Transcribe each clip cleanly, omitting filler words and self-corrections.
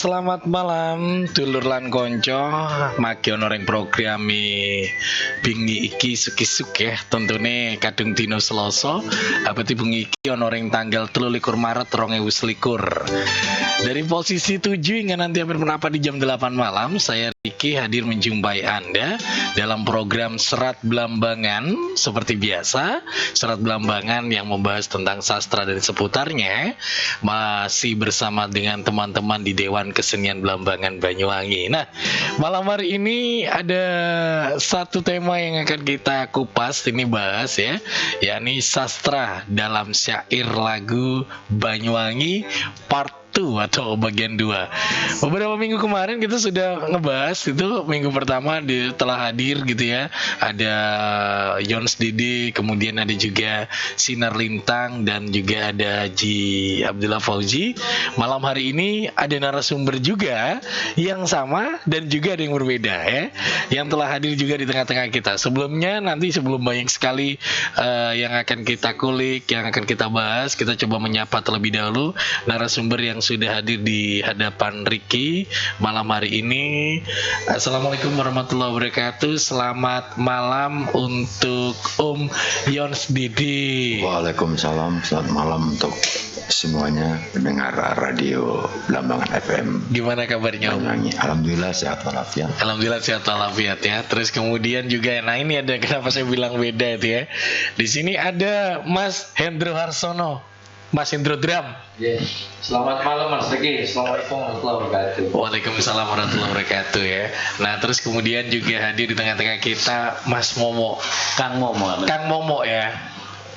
Selamat malam, dulur lan konco, magi ana ring programi bengi iki sukisuk ya. Tentune kadung dino Selasa, abadi bengi iki ana ring tanggal 23 Maret 2021. Dari posisi 7 hingga nanti hampir menapak di jam 8 malam, saya Riki hadir menjumpai Anda dalam program Serat Belambangan. Seperti biasa, Serat Belambangan yang membahas tentang sastra dan seputarnya, masih bersama dengan teman-teman di Dewan Kesenian Belambangan Banyuwangi. Nah, malam hari ini ada satu tema yang akan kita kupas, ini bahas ya, yakni sastra dalam syair lagu Banyuwangi Part 2 atau bagian 2. Beberapa minggu kemarin kita sudah ngebahas itu. Minggu pertama telah hadir gitu ya, ada Yons Didi, kemudian ada juga Sinar Lintang, dan juga ada Haji Abdullah Fauzi. Malam hari ini ada narasumber juga yang sama dan juga ada yang berbeda ya, yang telah hadir juga di tengah-tengah kita. Sebelum banyak sekali yang akan kita kulik, yang akan kita bahas, kita coba menyapa terlebih dahulu narasumber yang sudah hadir di hadapan Riki malam hari ini. Assalamualaikum warahmatullahi wabarakatuh. Selamat malam untuk Om Yons Didi. Waalaikumsalam, selamat malam untuk semuanya pendengar radio Belambangan FM. Gimana kabarnya Om? Alhamdulillah sehat walafiat. Alhamdulillah sehat walafiat ya. Terus kemudian juga, nah ini ada kenapa saya bilang beda itu ya. Di sini ada Mas Hendro Harsono, Mas Hendro Drum. Selamat malam Mas Riki. Assalamualaikum warahmatullahi wabarakatuh. Waalaikumsalam warahmatullahi wabarakatuh ya. Nah terus kemudian juga hadir di tengah-tengah kita Mas Momo, Kang Momo. Kang Momo ya.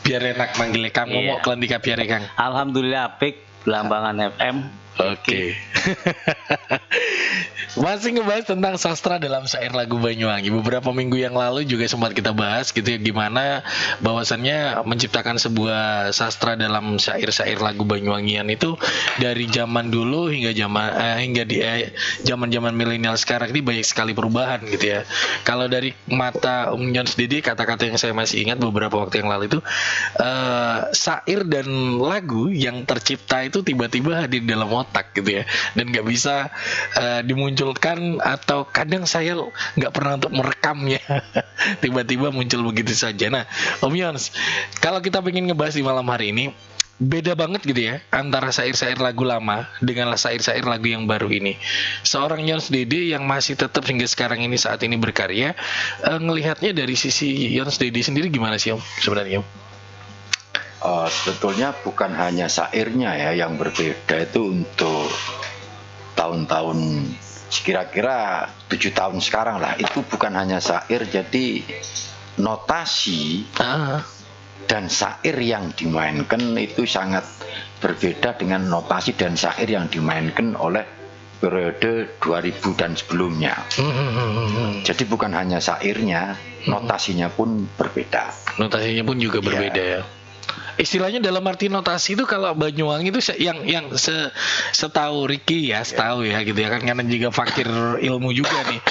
Biar enak manggilnya Kang Momo, kelandika biar Kang. Alhamdulillah apik Belambangan FM. Oke. Masih ngebahas tentang sastra dalam syair lagu Banyuwangi. Beberapa minggu yang lalu juga sempat kita bahas gitu ya, gimana bahwasannya menciptakan sebuah sastra dalam syair-syair lagu Banyuwangian itu dari zaman dulu hingga zaman milenial sekarang ini banyak sekali perubahan gitu ya. Kalau dari mata Om Yons Didi, kata-kata yang saya masih ingat beberapa waktu yang lalu itu, syair dan lagu yang tercipta itu tiba-tiba hadir dalam otak gitu ya, dan nggak bisa dimunculkan, atau kadang saya nggak pernah untuk merekamnya. Tiba-tiba muncul begitu saja. Nah Om Yons, kalau kita pengen ngebahas di malam hari ini, beda banget gitu ya antara syair-syair lagu lama dengan syair-syair lagu yang baru ini. Seorang Yons Dede yang masih tetap hingga sekarang ini saat ini berkarya, ngelihatnya dari sisi Yons Dede sendiri gimana sih Om sebenarnya Om? Sebetulnya bukan hanya syairnya ya yang berbeda, itu untuk tahun-tahun kira-kira 7 tahun sekarang lah, itu bukan hanya syair, jadi notasi dan syair yang dimainkan itu sangat berbeda dengan notasi dan syair yang dimainkan oleh periode 2000 dan sebelumnya. Jadi bukan hanya syairnya, notasinya pun berbeda. Notasinya pun juga berbeda ya. Istilahnya dalam arti notasi itu kalau Banyuwangi itu yang setahu Riki ya, setahu ya gitu ya kan, karena juga fakir ilmu juga nih.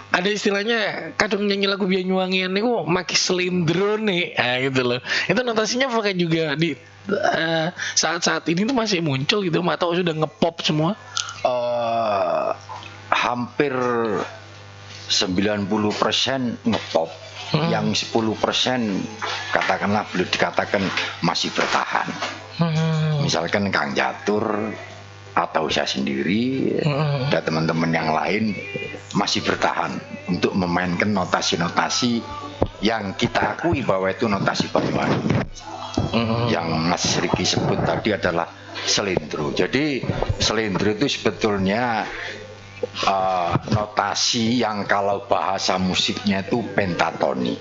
Ada istilahnya kadang nyanyi lagu Banyuwangian niku maki selindro nih, gitu loh. Itu notasinya pakai juga di saat-saat ini tuh masih muncul gitu, atau sudah ngepop semua? Hampir 90% ngepop. Yang 10% katakanlah boleh dikatakan masih bertahan. Misalkan Kang Jatur atau saya sendiri dan teman-teman yang lain masih bertahan untuk memainkan notasi-notasi yang kita akui bahwa itu notasi Banyuwangi. Yang Mas Riki sebut tadi adalah selindro. Jadi selindro itu sebetulnya notasi yang kalau bahasa musiknya itu pentatoni.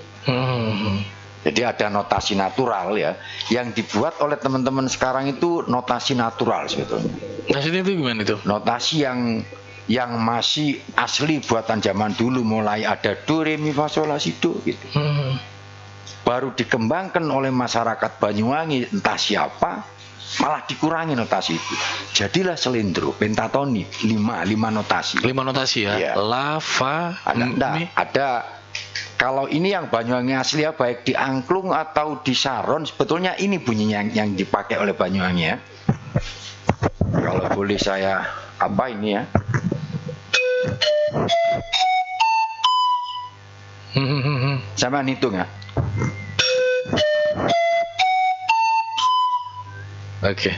Jadi ada notasi natural ya, yang dibuat oleh teman-teman sekarang itu notasi natural sebetulnya. Maksudnya itu gimana itu? Notasi yang masih asli buatan zaman dulu, mulai ada do re mi fa sol la si do gitu. Baru dikembangkan oleh masyarakat Banyuwangi entah siapa, malah dikurangi notasi itu. Jadilah selindro, pentatoni, 5 notasi. 5 notasi ya. Ya. La, fa, mi. Ada. Kalau ini yang Banyuwangi asli ya, baik di angklung atau di saron, sebetulnya ini bunyinya yang dipakai oleh Banyuwangi ya. Kalau boleh saya ini ya. Sama hitung ya. Oke.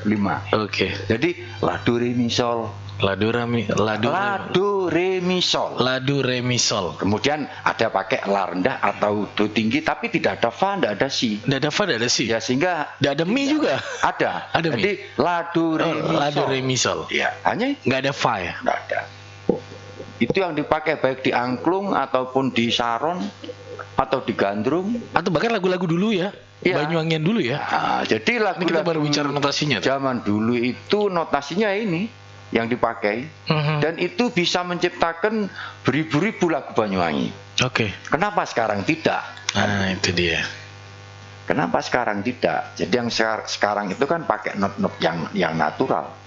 5. Oke. Jadi la do re mi sol. Ladu rami, ladu re mi sol. ladu re mi sol. Kemudian ada pakai la rendah atau do tinggi tapi tidak ada fa, tidak ada si. Nggak ada fa, nggak ada si. Ya sehingga Nggak ada mi juga. ada. Ada mi. Jadi la do re mi Ladu sol. re mi sol. Ya, hanya Nggak ada fa ya. tidak ada. Itu yang dipakai baik di angklung ataupun di saron atau di gandrung. Atau bahkan lagu-lagu dulu ya. Iya. Banyuwangian dulu ya. Nah, jadi Ini kita baru lagu-lagu bicara notasinya. zaman dulu itu notasinya ini yang dipakai dan itu bisa menciptakan beribu-ribu lagu Banyuwangi. Oke. Kenapa sekarang tidak? Nah, itu dia. Kenapa sekarang tidak? Jadi yang sekarang itu kan pakai not-not yang natural.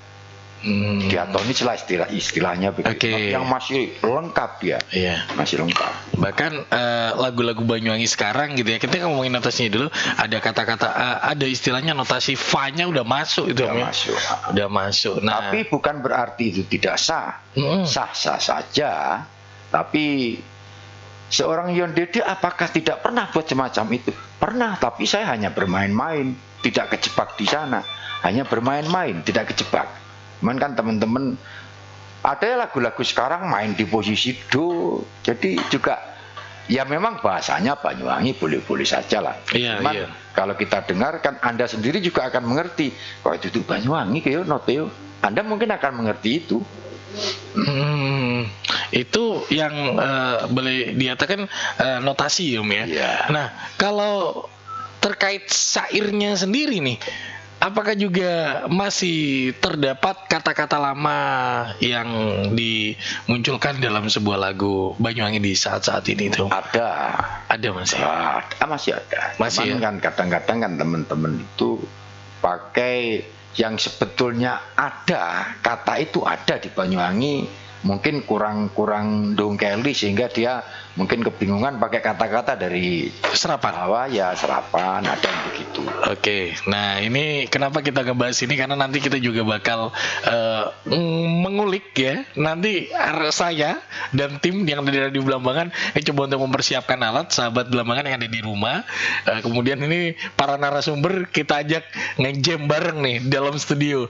Diatonis lah istilahnya begitu. Oke. Yang masih lengkap ya. Iya. Masih lengkap. Bahkan lagu-lagu Banyuwangi sekarang gitu ya, kita ngomongin notasinya dulu, ada kata-kata, ada istilahnya notasi fa-nya udah masuk itu. Sudah ya. masuk. Udah masuk. Nah, Tapi bukan berarti itu tidak sah. Sah-sah saja. Tapi seorang Yon Dede apakah tidak pernah buat semacam itu? Pernah, tapi saya hanya bermain-main, tidak kejebak di sana. Hanya bermain-main, tidak kejebak. Cuman kan teman-teman ada lagu-lagu sekarang main di posisi do, jadi juga ya memang bahasanya Banyuwangi boleh-boleh saja lah. Iya, Cuman iya. kalau kita dengar kan Anda sendiri juga akan mengerti. Kalau itu Banyuwangi kayak noteo, Anda mungkin akan mengerti itu. Itu yang boleh dikatakan notasi ya, Om ya. Iya. Nah, kalau terkait syairnya sendiri nih, apakah juga masih terdapat kata-kata lama yang dimunculkan dalam sebuah lagu Banyuwangi di saat-saat ini tuh? Ada Masih. masih ada. Masih Cuman ya? kan kadang-kadang kan teman-teman itu pakai yang sebetulnya ada, kata itu ada di Banyuwangi, mungkin kurang dongkeli sehingga dia mungkin kebingungan pakai kata-kata dari Serapan. Jawa, ya serapan, ada yang begitu. Oke, nah ini kenapa kita ngebahas ini, karena nanti kita juga bakal mengulik ya. Nanti saya dan tim yang ada di Belambangan coba untuk mempersiapkan alat, sahabat Belambangan yang ada di rumah. Kemudian ini para narasumber kita ajak nge-jam bareng nih dalam studio.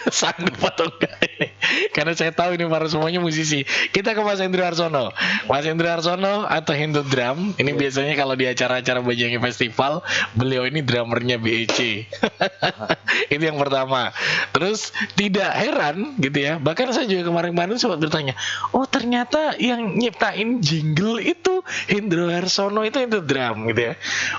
Sanggup atau enggak ini? Karena saya tahu ini para semuanya musisi. Kita ke Mas Hendro Harsono. Mas Hendro Harsono atau Hendo Drum. Ini biasanya kalau di acara-acara Banyuwangi Festival, beliau ini drummernya BEC. Itu yang pertama. Terus tidak heran gitu ya. Bahkan saya juga kemarin-kemarin sempat bertanya, oh ternyata yang nyiptain jingle itu Hendro Harsono itu drum gitu ya.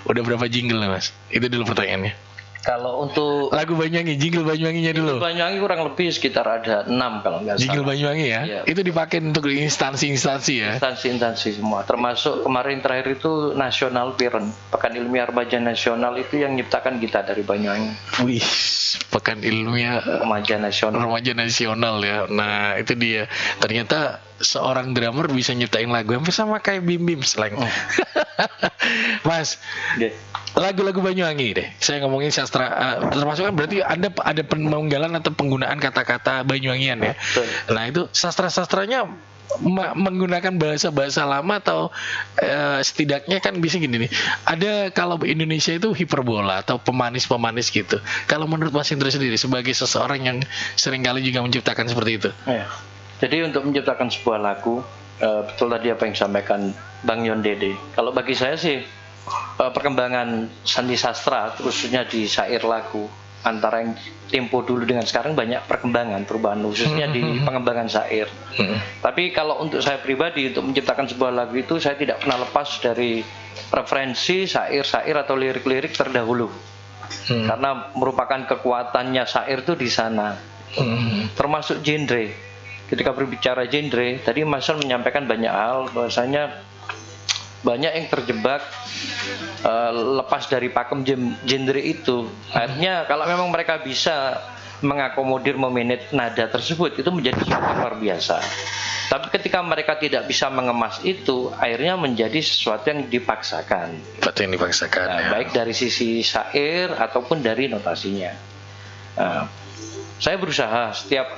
Udah berapa jingle nih, Mas? Itu dulu pertanyaannya. Kalau untuk Lagu Banyuwangi, jingle Banyuwanginya dulu. Banyuwangi kurang lebih sekitar ada 6 kalau nggak Jingle salah. Banyuwangi ya. Iya. Itu dipakai untuk instansi-instansi ya. Instansi-instansi semua, termasuk kemarin terakhir itu Nasional Piren, Pekan Ilmiah Remaja Nasional itu yang nyiptakan kita dari Banyuwangi, Wih, Pekan Ilmiah Remaja Nasional. Remaja Nasional ya. Nah, itu dia. Ternyata seorang drummer bisa nyiptain lagu hampir sama kayak Bim Bim Slang. Mas, Oke. lagu-lagu Banyuwangi deh. Saya ngomongin sastra, termasuk kan berarti Anda ada penggalan atau penggunaan kata-kata Banyuwangian ya. Betul. Nah, itu sastra-sastranya menggunakan bahasa-bahasa lama atau setidaknya kan bisa gini nih. Ada kalau Indonesia itu hiperbola atau pemanis-pemanis gitu. Kalau menurut Mas Indra sendiri sebagai seseorang yang seringkali juga menciptakan seperti itu. Ya. Jadi untuk menciptakan sebuah lagu, betul tadi apa yang disampaikan Bang Yon Dede. Kalau bagi saya sih perkembangan seni sastra, khususnya di syair lagu, antara yang tempo dulu dengan sekarang banyak perkembangan, perubahan khususnya di pengembangan syair. Tapi kalau untuk saya pribadi untuk menciptakan sebuah lagu itu saya tidak pernah lepas dari referensi syair-syair atau lirik-lirik terdahulu. Karena merupakan kekuatannya syair itu di sana. Termasuk genre. Ketika berbicara genre, tadi Mas Son menyampaikan banyak hal, bahwasanya banyak yang terjebak lepas dari pakem genre itu. Akhirnya kalau memang mereka bisa mengakomodir memanage nada tersebut, itu menjadi sesuatu yang luar biasa. Tapi ketika mereka tidak bisa mengemas itu, akhirnya menjadi sesuatu yang dipaksakan. Betul yang dipaksakan Nah, ya. baik dari sisi syair ataupun dari notasinya. Nah, saya berusaha setiap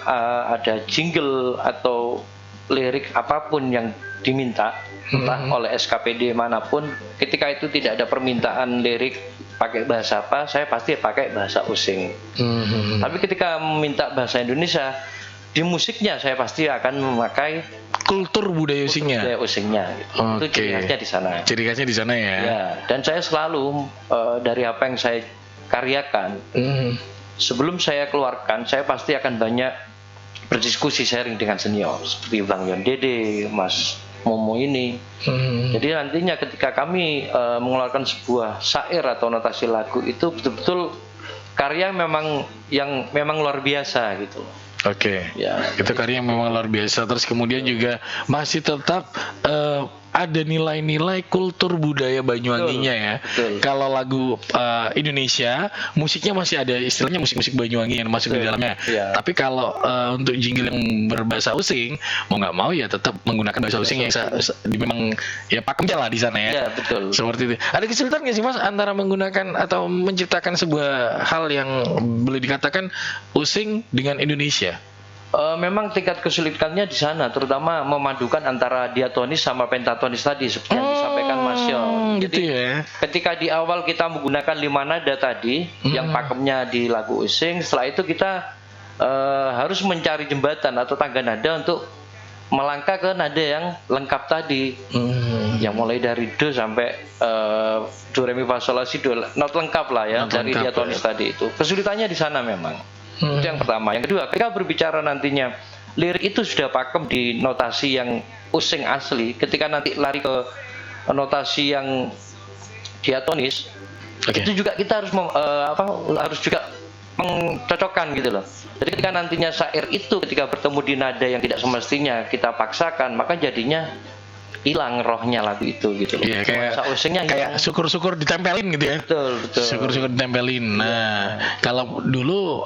ada jingle atau lirik apapun yang diminta entah oleh SKPD manapun, ketika itu tidak ada permintaan lirik pakai bahasa apa, saya pasti pakai bahasa Osing. Tapi ketika meminta bahasa Indonesia, di musiknya saya pasti akan memakai Kultur budaya Osingnya. budaya Osingnya. Gitu. Itu Oke. ciri khasnya di sana. Ciri khasnya di sana ya. Ya, dan saya selalu dari apa yang saya karyakan, sebelum saya keluarkan, saya pasti akan banyak berdiskusi sharing dengan senior seperti Bang Yon Dede, Mas Momo ini. Jadi nantinya ketika kami mengeluarkan sebuah syair atau notasi lagu itu betul-betul karya yang memang luar biasa gitu. Oke. Ya. Itu karya yang memang luar biasa. Terus kemudian juga masih tetap ada nilai-nilai kultur budaya Banyuwanginya ya. Betul. Kalau lagu Indonesia, musiknya masih ada istilahnya musik-musik Banyuwangi yang masuk di dalamnya. Iya. Tapi kalau untuk jingle yang berbahasa Osing, mau nggak mau ya tetap menggunakan bahasa Osing yang memang ya pakemnya lah di sana ya. Iya, betul. Seperti itu. Ada kesulitan nggak sih Mas antara menggunakan atau menciptakan sebuah hal yang boleh dikatakan Osing dengan Indonesia? Memang tingkat kesulitannya di sana, terutama memadukan antara diatonis sama pentatonis tadi seperti yang disampaikan Mas Yon. Gitu ya. Ketika di awal kita menggunakan 5 nada tadi, yang pakemnya di lagu Osing, setelah itu kita harus mencari jembatan atau tangga nada untuk melangkah ke nada yang lengkap tadi, yang mulai dari do sampai do re mi fa sol la si do, not lengkap lah ya, Not dari lengkap, diatonis tadi itu. Kesulitannya di sana memang. Itu yang pertama. Yang kedua, ketika berbicara nantinya lirik itu sudah pakem di notasi yang Osing asli, ketika nanti lari ke notasi yang diatonis, Oke. itu juga kita harus harus juga mencocokkan gitu loh. Jadi ketika nantinya syair itu ketika bertemu di nada yang tidak semestinya kita paksakan, maka jadinya hilang rohnya lagu itu gitu loh. Iya, Nuansa Osingnya kayak syukur-syukur ditempelin gitu ya. betul. Syukur-syukur ditempelin. Nah, kalau dulu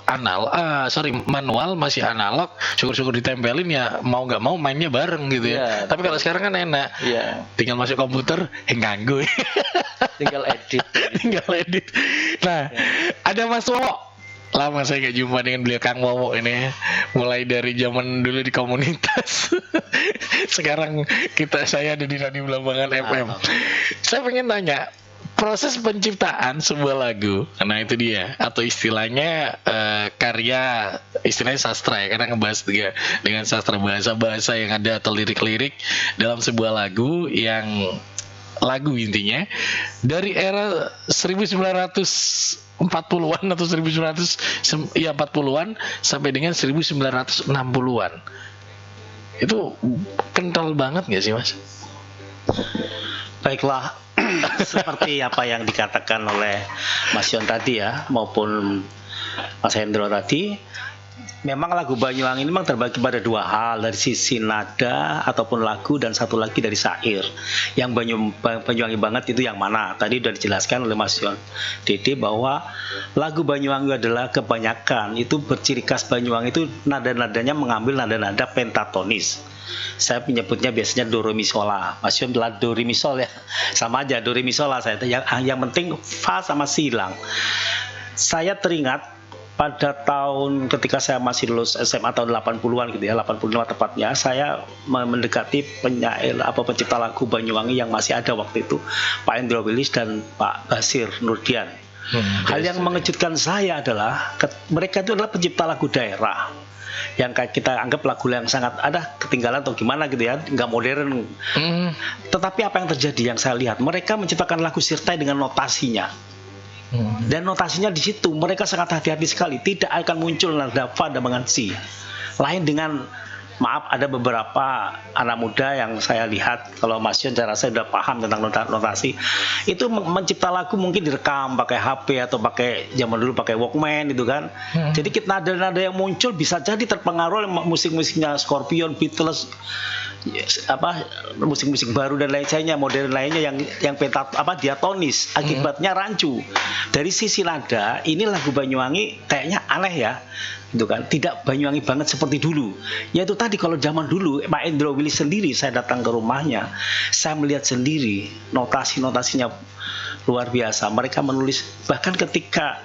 manual masih analog, syukur-syukur ditempelin ya mau nggak mau mainnya bareng gitu ya. Iya, Tapi kalau sekarang kan enak. Iya, Tinggal masuk komputer, ganggu. tinggal edit. Tinggal edit. Nah, ada Mas Wowo. Lama saya nggak jumpa dengan beliau Kang Wowo ini. Mulai dari zaman dulu di komunitas. Sekarang saya ada di Radio Belambangan FM. Saya pengen tanya, proses penciptaan sebuah lagu, nah itu dia, atau istilahnya karya, istilahnya sastra ya, karena ngebahas juga dengan sastra bahasa-bahasa yang ada atau lirik-lirik dalam sebuah lagu yang lagu intinya dari era 1940-an atau 40-an sampai dengan 1960-an. Itu kental banget nggak sih Mas? Baiklah, seperti apa yang dikatakan oleh Mas Yon tadi ya, maupun Mas Hendro tadi, memang lagu Banyuwangi ini memang terbagi pada dua hal, dari sisi nada ataupun lagu, dan satu lagi dari syair. Yang Banyuwangi banget itu yang mana? Tadi sudah dijelaskan oleh Mas Yon Dede bahwa lagu Banyuwangi adalah kebanyakan itu berciri khas Banyuwangi itu nada-nadanya mengambil nada-nada pentatonis. Saya menyebutnya biasanya do re mi sol la. Mas Yon bilang do re mi sol ya, sama aja do re mi sol la. Yang penting fa sama si hilang. Saya teringat pada tahun ketika saya masih lulus SMA tahun 80-an gitu ya, 85 tepatnya, saya mendekati pencipta lagu Banyuwangi yang masih ada waktu itu, Pak Endro Wilis dan Pak Basir Nurdian. Hal yang mengejutkan saya adalah mereka itu adalah pencipta lagu daerah yang kayak kita anggap lagu yang sangat ada ketinggalan atau gimana gitu ya, nggak modern. Tetapi apa yang terjadi yang saya lihat, mereka menciptakan lagu sirtai dengan notasinya. Dan notasinya di situ mereka sangat hati-hati sekali, tidak akan muncul nada fa dengan si. Lain dengan, maaf, ada beberapa anak muda yang saya lihat, kalau Mas Yon saya rasa sudah paham tentang notasi, itu mencipta lagu mungkin direkam pakai HP atau pakai zaman dulu pakai Walkman gitu kan. Jadi nada-nada yang muncul bisa jadi terpengaruh oleh musik-musiknya Scorpion, Beatles, musik-musik baru dan lainnya, modern lainnya yang diatonis, akibatnya rancu. Dari sisi nada ini lagu Banyuwangi kayaknya aneh ya, gitu kan, tidak Banyuwangi banget seperti dulu. Yaitu tadi, kalau zaman dulu Pak Endro Wilis sendiri, saya datang ke rumahnya, saya melihat sendiri notasinya luar biasa. Mereka menulis, bahkan ketika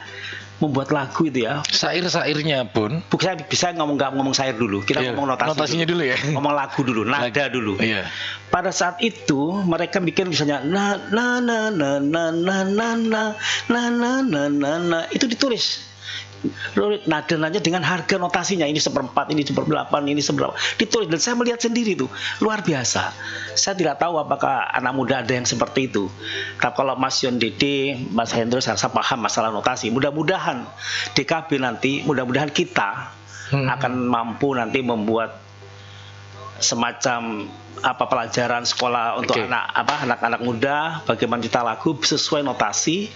membuat lagu itu ya. Syair-syairnya pun. Bukan bisa nggak ngomong syair dulu. Kita Iya, ngomong notasinya dulu ya. Ngomong lagu dulu, nada dulu. Iya. Pada saat itu mereka bikin misalnya na na na na na na na na na na na na itu ditulis. Nada-nadanya dengan harga notasinya ini 1/4, ini 1/8, ini seberapa ditulis, dan saya melihat sendiri itu luar biasa. Saya tidak tahu apakah anak muda ada yang seperti itu. Tapi kalau Mas Yon Dede, Mas Hendro saya rasa paham masalah notasi. Mudah-mudahan DKB nanti, mudah-mudahan kita akan mampu nanti membuat semacam pelajaran sekolah untuk anak-anak muda, bagaimana cipta lagu sesuai notasi.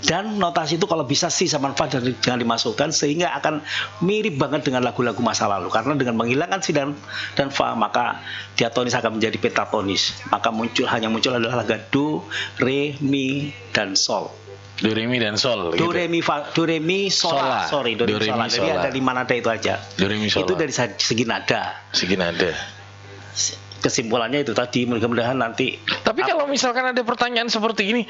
Dan notasi itu kalau bisa sih sama fa jangan dimasukkan, sehingga akan mirip banget dengan lagu-lagu masa lalu. Karena dengan menghilangkan si dan fa, maka diatonis akan menjadi pentatonis. Maka hanya muncul adalah laga do, re, mi, dan sol. Do, re, mi, dan sol. Do, re, mi, fa, do, re, mi, sola. Sorry, do, re, mi, sola. Jadi ada 5 nada itu aja. Do, re, mi, sola. Itu dari segi nada. Segi nada. Kesimpulannya itu tadi, mudah-mudahan nanti. Tapi kalau misalkan ada pertanyaan seperti ini,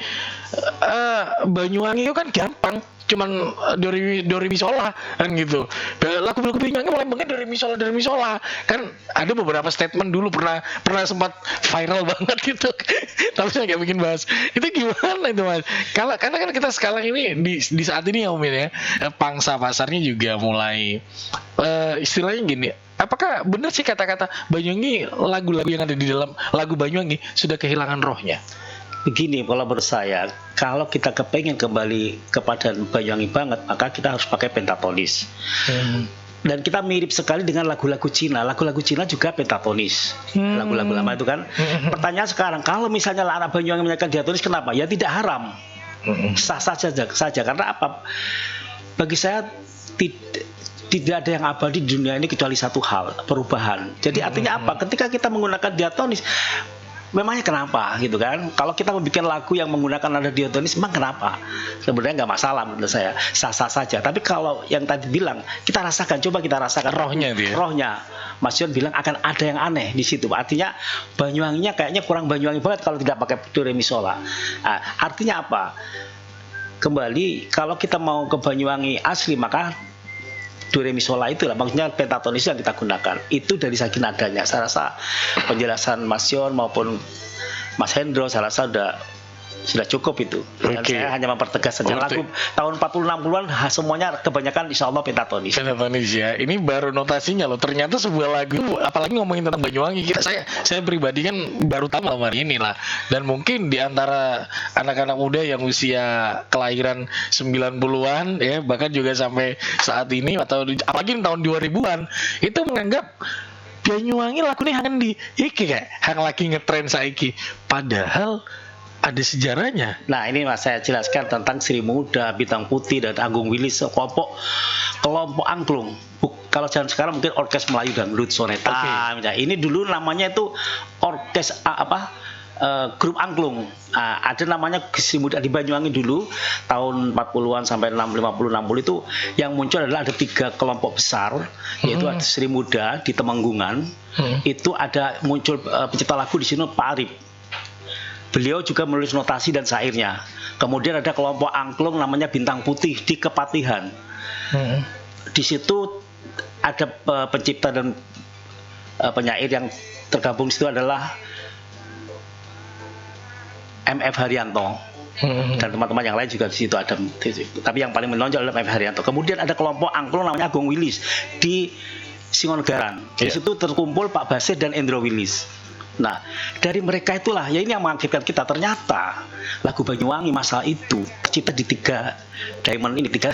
Banyuwangi itu kan gampang, cuman do re mi sola kan gitu. Lagu-lagu Banyuwangi mulai banget do re mi sola kan, ada beberapa statement dulu pernah sempat viral banget gitu. Tapi saya nggak bikin bahas itu, gimana itu Mas? Karena kan kita sekarang ini di saat ini ya Om ya, pangsa pasarnya juga mulai istilahnya gini. Apakah benar sih kata-kata Banyuwangi, lagu-lagu yang ada di dalam lagu Banyuwangi sudah kehilangan rohnya? Begini, kalau menurut saya, kalau kita kepengen kembali kepada Banyuwangi banget, maka kita harus pakai pentatonis. Dan kita mirip sekali dengan lagu-lagu Cina. Lagu-lagu Cina juga pentatonis. Lagu-lagu lama itu kan. Pertanyaan sekarang, kalau misalnya anak Banyuwangi menyanyikan diatonis, kenapa? Ya tidak haram. Sah-sah saja. Karena apa? Bagi saya tidak ada yang abadi di dunia ini kecuali satu hal, perubahan. Jadi artinya apa? Ketika kita menggunakan diatonis, memangnya kenapa gitu kan? Kalau kita membuat lagu yang menggunakan nada diatonis, memang kenapa? Sebenarnya nggak masalah menurut saya, sah-sah saja. Tapi kalau yang tadi bilang, kita rasakan, coba kita rasakan rohnya dia. Rohnya. Mas Yon bilang akan ada yang aneh di situ. Artinya Banyuwanginya kayaknya kurang Banyuwangi banget kalau tidak pakai do re mi sola. Nah, artinya apa? Kembali, kalau kita mau ke Banyuwangi asli, maka do re mi sola itu lah, maksudnya pentatonis yang kita gunakan. Itu dari segi nadanya. Saya rasa penjelasan Mas Yon maupun Mas Hendro saya rasa sudah cukup itu. Dan saya hanya mempertegas saja, lagu tahun 40-60-an semuanya kebanyakan insya Allah pentatonis. Pentatonis ya. Ini baru notasinya loh. Ternyata sebuah lagu, apalagi ngomongin tentang Banyuwangi, saya pribadi kan baru tahu hari ini lah. Dan mungkin di antara anak-anak muda yang usia kelahiran 90-an ya, bahkan juga sampai saat ini, atau apalagi tahun 2000-an, itu menganggap Banyuwangi lagu ini hanya di iki kayak hang lagi ngetren saiki. Padahal ada sejarahnya. Nah ini Mas, saya jelaskan tentang Sri Muda, Bintang Putih, dan Agung Wilis, kelompok angklung. Kalau zaman sekarang mungkin Orkes Melayu Dangdut Soneta. Ini dulu namanya itu Orkes grup angklung. Ada namanya Sri Muda di Banyuwangi dulu tahun 40-an sampai 50-60 itu yang muncul adalah ada 3 kelompok besar, yaitu ada Sri Muda di Temenggungan. Itu ada muncul pencipta lagu di sini Pak Arif. Beliau juga menulis notasi dan syairnya. Kemudian ada kelompok angklung namanya Bintang Putih di Kepatihan. Di situ ada pencipta dan penyair yang tergabung di situ adalah MF Haryanto. Dan teman-teman yang lain juga di situ ada. Tapi yang paling menonjol adalah MF Haryanto. Kemudian ada kelompok angklung namanya Agung Wilis di Singonegaran. Di situ terkumpul Pak Basir dan Endro Wilis. Nah, dari mereka itulah ya ini yang mengagetkan kita. Ternyata lagu Banyuwangi masa itu tercipta di 3 diamond ini, tiga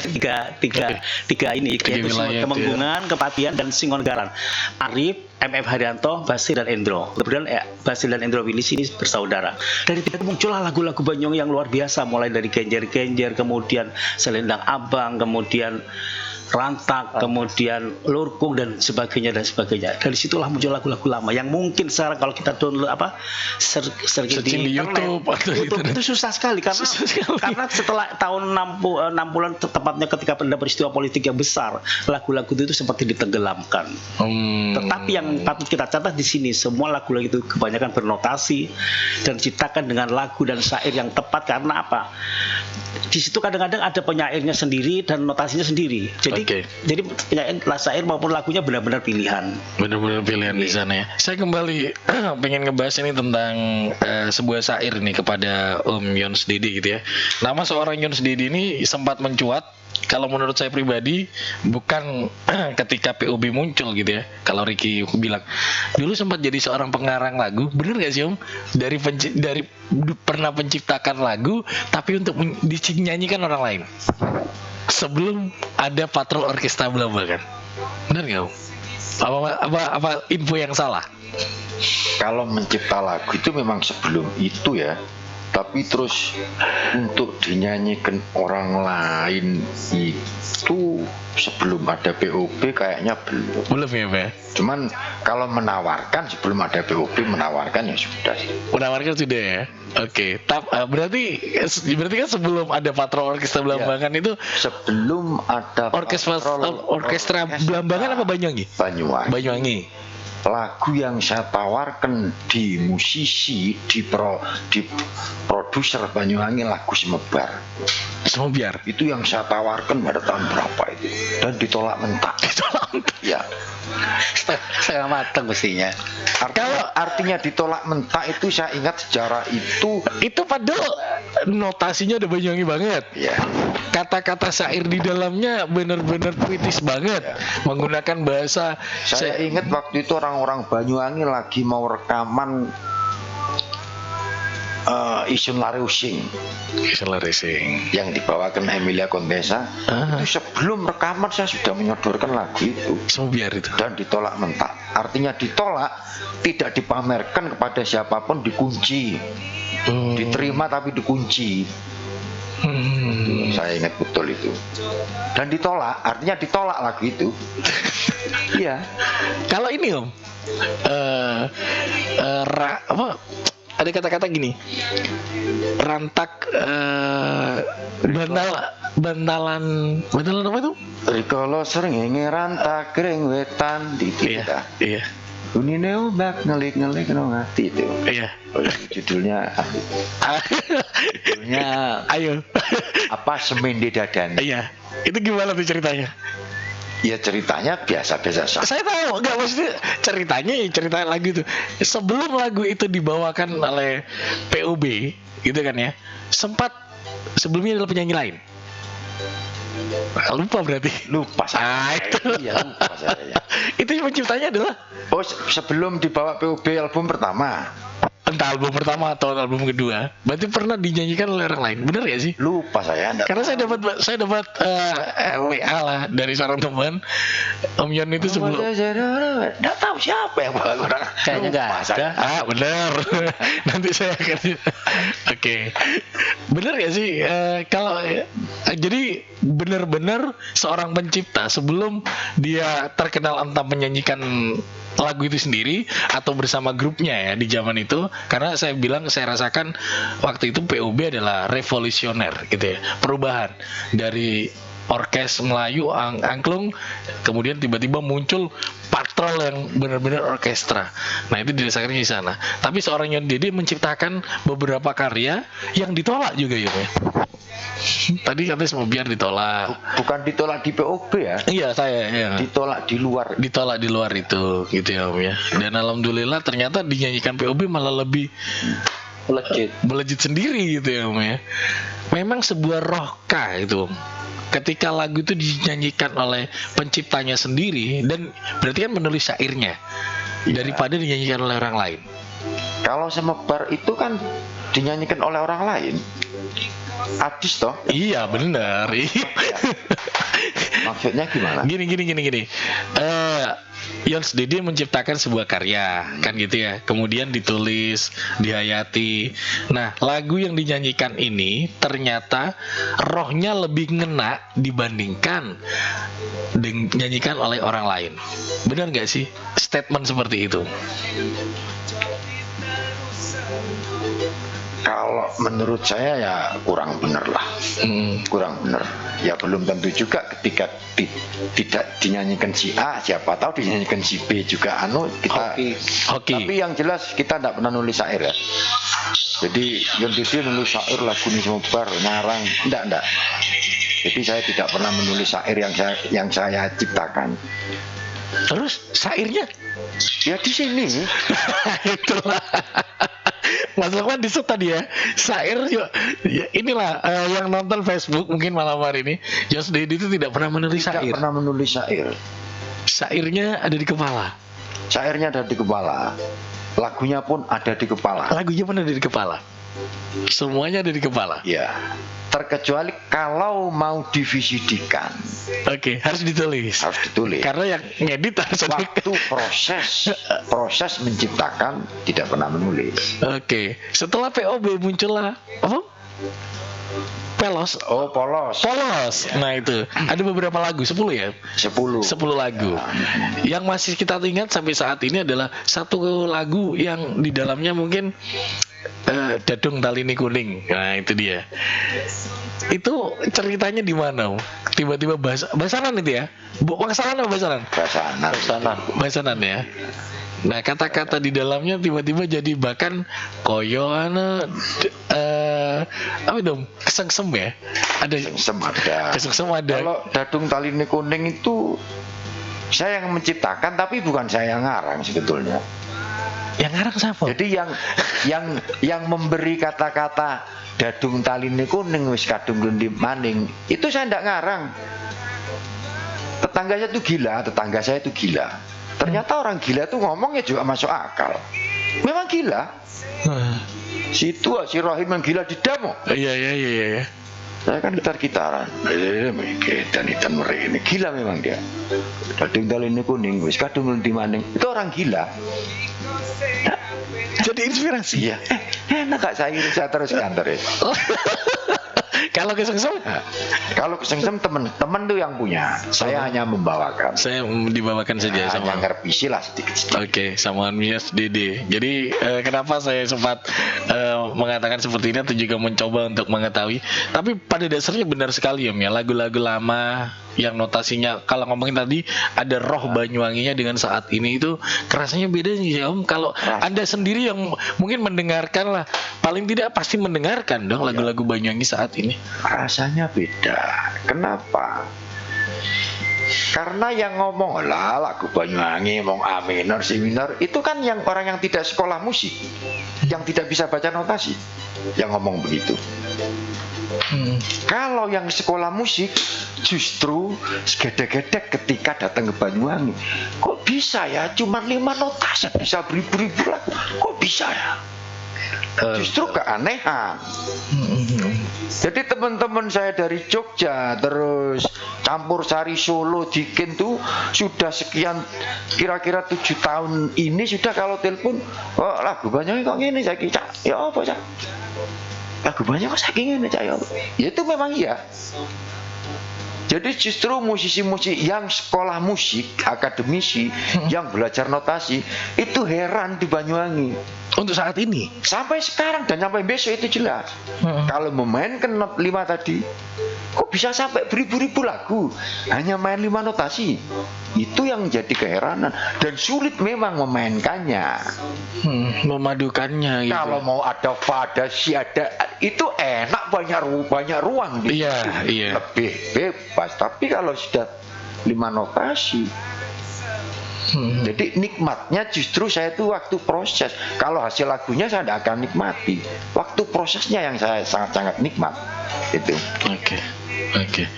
ini, yaitu Temenggungan, Kepatihan, dan Singonegaran. Arif, MF Haryanto, Basir, dan Endro. Kemudian Basir dan Endro Wilis ini bersaudara. Dari 3 itu muncullah lagu-lagu Banyuwangi yang luar biasa, mulai dari Genjer-Genjer, kemudian Selendang Abang, kemudian Rantak, kemudian Lurkung dan sebagainya dan sebagainya. Dari situlah muncul lagu-lagu lama yang mungkin sekarang kalau kita download Searching di YouTube atau YouTube internet. itu susah sekali karena Susah sekali. karena setelah tahun 60-an tepatnya ketika ada peristiwa politik yang besar, lagu-lagu itu seperti ditenggelamkan. Tetapi yang patut kita catat di sini, semua lagu-lagu itu kebanyakan bernotasi dan diciptakan dengan lagu dan syair yang tepat. Karena apa? Di situ kadang-kadang ada penyairnya sendiri dan notasinya sendiri. Jadi Oke. jadi penyair syair maupun lagunya benar-benar pilihan. Bener-bener pilihan di sana ya. Saya kembali pengen ngebahas ini tentang sebuah syair nih kepada Om Yons Didi gitu ya. Nama seorang Yons Didi ini sempat mencuat. Kalau menurut saya pribadi bukan ketika POB muncul gitu ya. Kalau Ricky bilang dulu sempat jadi seorang pengarang lagu, bener gak sih Om? Dari pernah menciptakan lagu tapi untuk dinyanyikan orang lain. Sebelum ada Patrol Orkestra Belambangan. Bener gak Om? Apa info yang salah? Kalau mencipta lagu itu memang sebelum itu ya, tapi terus untuk dinyanyikan orang lain itu sebelum ada POB kayaknya belum. Belum ya Pak ya? Cuman kalau menawarkan sebelum ada POB menawarkan ya sudah. Menawarkan sudah ya. Oke. Berarti kan sebelum ada Patrol Orkestra Belambangan itu Sebelum ada orkestra Belambangan apa Banyuwangi? Banyuwangi. Banyuwangi. Lagu yang saya tawarkan di musisi, di produser Banyuwangi lagu Semebar. Semua biar. Itu yang saya tawarkan pada tahun berapa itu dan ditolak mentah. Ya. Saya matang mestinya. Artinya ditolak mentah itu saya ingat sejarah itu. Itu padahal notasinya ada Banyuwangi banget. Ya. Kata-kata syair di dalamnya benar-benar puitis banget, menggunakan bahasa. Saya ingat waktu itu orang-orang Banyuwangi lagi mau rekaman Isun Lareusing yang dibawakan Emilia Contessa. Itu sebelum rekaman saya sudah menyodorkan lagu itu. Semua biar itu. Dan ditolak mentah. Artinya ditolak, tidak dipamerkan kepada siapapun, dikunci. Diterima tapi dikunci. Saya ingat betul itu. Dan ditolak, artinya ditolak lagu itu. Iya. Kalau ini Om, ada kata-kata gini, rantak, bantalan apa itu? Rikolo sering rantak kering wetan di kita. Iya. Unine ombak ngelik-ngelik nang ati itu. Iya. Judulnya Ayo. apa Semende Dadani. Iya. Itu gimana tuh ceritanya? Ya ceritanya biasa-biasa saja. Saya tahu, nggak maksudnya ceritanya ya cerita lagu itu. Sebelum lagu itu dibawakan oleh POB, gitu kan ya, sempat sebelumnya adalah penyanyi lain. Lupa berarti. Lupa saya. Itu. Iya, lupa saya. Itu penciptanya adalah Sebelum dibawa POB album pertama. entah album pertama atau album kedua. Berarti pernah dinyanyikan oleh orang lain. Benar ya sih? Lupa saya. Karena saya dapat WA lah dari seorang teman, Om Yon itu sebelum. Nggak tahu siapa yang bawa orang. Kayaknya nggak ada. Benar. Nanti saya akan. Oke. Benar ya sih? Kalau jadi benar-benar seorang pencipta sebelum dia terkenal entah menyanyikan lagu itu sendiri atau bersama grupnya ya di zaman itu, karena saya rasakan waktu itu POB adalah revolusioner gitu ya, perubahan dari orkes Melayu angklung, kemudian tiba-tiba muncul patrol yang benar-benar orkestra. Nah itu didasarkan di sana. Tapi seorang Yon Dede menciptakan beberapa karya yang ditolak juga ya. Tadi katanya semua biar ditolak. Bukan ditolak di POB ya. Iya saya. Ya. Ditolak di luar. Ditolak di luar itu, gitu ya Om ya. Dan alhamdulillah ternyata dinyanyikan POB malah lebih melejit sendiri gitu ya Om ya. Memang sebuah rohkah itu Om. Ketika lagu itu dinyanyikan oleh penciptanya sendiri dan berarti kan menulis syairnya daripada dinyanyikan oleh orang lain. Kalau Semebar itu kan dinyanyikan oleh orang lain. Adis toh? Iya benar. Maksudnya gimana? Gini. Yons Dede menciptakan sebuah karya, kan gitu ya. Kemudian ditulis, dihayati. Nah, lagu yang dinyanyikan ini ternyata rohnya lebih ngena dibandingkan dinyanyikan oleh orang lain. Benar nggak sih statement seperti itu? Kalau menurut saya ya kurang bener lah. Kurang bener. Ya belum tentu juga ketika tidak dinyanyikan si A, siapa tahu dinyanyikan si B juga kita. Oke. Tapi yang jelas kita tidak pernah nulis syair ya. Jadi yang dia nulis syair lagu ini semua bar ngarang, enggak. Jadi saya tidak pernah menulis syair yang saya ciptakan. Terus syairnya? Ya di sini. Itulah. Mas Lukman disebut tadi ya, syair ya, inilah yang nonton Facebook mungkin malam hari ini, Yons Dede itu tidak pernah menulis Tidak syair. pernah menulis syair. Syairnya ada di kepala. Syairnya ada di kepala. Lagunya pun ada di kepala. Lagunya pun ada di kepala. Semuanya ada di kepala. Ya. Terkecuali kalau mau divisidikan. Oke, harus ditulis. Harus ditulis. Karena yang ngedit harus ada. Waktu proses menciptakan tidak pernah menulis. Oke, setelah POB muncullah apa? Pelos. Oh, polos. Nah itu ada beberapa lagu, 10 ya? 10 lagu. Yang masih kita ingat sampai saat ini adalah satu lagu yang di dalamnya mungkin Dadung Talini Kuning. Nah itu dia. Itu ceritanya di mana? Tiba-tiba basanan itu ya? Bangsalan apa basanan? Basanan ya. Nah kata-kata di dalamnya tiba-tiba jadi bahkan koyo apa dong, kesengsem ya, ada kesengsem ada. Kalau Dadung Talini Kuning itu saya yang menciptakan tapi bukan saya yang ngarang sebetulnya. Yang ngarang siapa? Jadi yang memberi kata-kata Dadung Talini Kuning wis kadung glendi maning itu saya ndak ngarang. Tetangga saya itu gila. Ternyata orang gila tuh ngomongnya juga masuk akal. Memang gila. Si Rohim yang gila di damo. Iya. Saya kan gitar-gitaran. Dan mereka ini gila memang dia. Dadung Talini Kuning wis kadung glendi maning. Itu orang gila. Jadi inspirasi. Iya. Enak gak saya teruskan terus. Kalau kesengsem? Kalau kesengsem teman tuh yang punya. Saya hanya membawakan. Saya dibawakan saja sama. Hanya ngerpisi lah sedikit. Oke, sama Yons Dede. Jadi kenapa saya sempat mengatakan seperti ini atau juga mencoba untuk mengetahui. Tapi pada dasarnya benar sekali ya, lagu-lagu lama yang notasinya kalau ngomongin tadi ada roh Banyuwanginya dengan saat ini itu kerasanya beda nih ya Om. Kalau Anda sendiri yang mungkin mendengarkan lah, paling tidak pasti mendengarkan dong lagu-lagu Banyuwangi saat ini. Rasanya beda. Kenapa? Karena yang ngomong lah lagu Banyuwangi, ngomong A minor, C minor, itu kan yang orang yang tidak sekolah musik, yang tidak bisa baca notasi, yang ngomong begitu. Kalau yang sekolah musik justru segedek-gedek ketika datang ke Banyuwangi. Kok bisa ya? Cuma 5 notasi bisa beribu-ribu lagu. Kok bisa ya? Justru keanehan. Jadi teman-teman saya dari Jogja terus campur sari Solo Dikin tuh sudah sekian kira-kira 7 tahun ini sudah kalau telepon lagu Banyuwangi kok ngene saiki Cak. Ya apa Cak? Lagu Banyuwangi kok saiki ngene Cak ya. Ya itu memang iya. Jadi justru musisi-musisi yang sekolah musik, akademisi, yang belajar notasi itu heran di Banyuwangi. Untuk saat ini? Sampai sekarang dan sampai besok itu jelas. Kalau memainkan not 5 tadi, kok bisa sampai beribu-ribu lagu hanya main 5 notasi? Itu yang jadi keheranan dan sulit memang memainkannya. Memadukannya gitu. Kalau mau ada fa, ada si, ada itu enak banyak ruang di iya. Lebih bebas. Tapi kalau sudah 5 notasi, jadi nikmatnya justru saya itu waktu proses. Kalau hasil lagunya saya tidak akan nikmati. Waktu prosesnya yang saya sangat-sangat nikmat. Itu. Oke.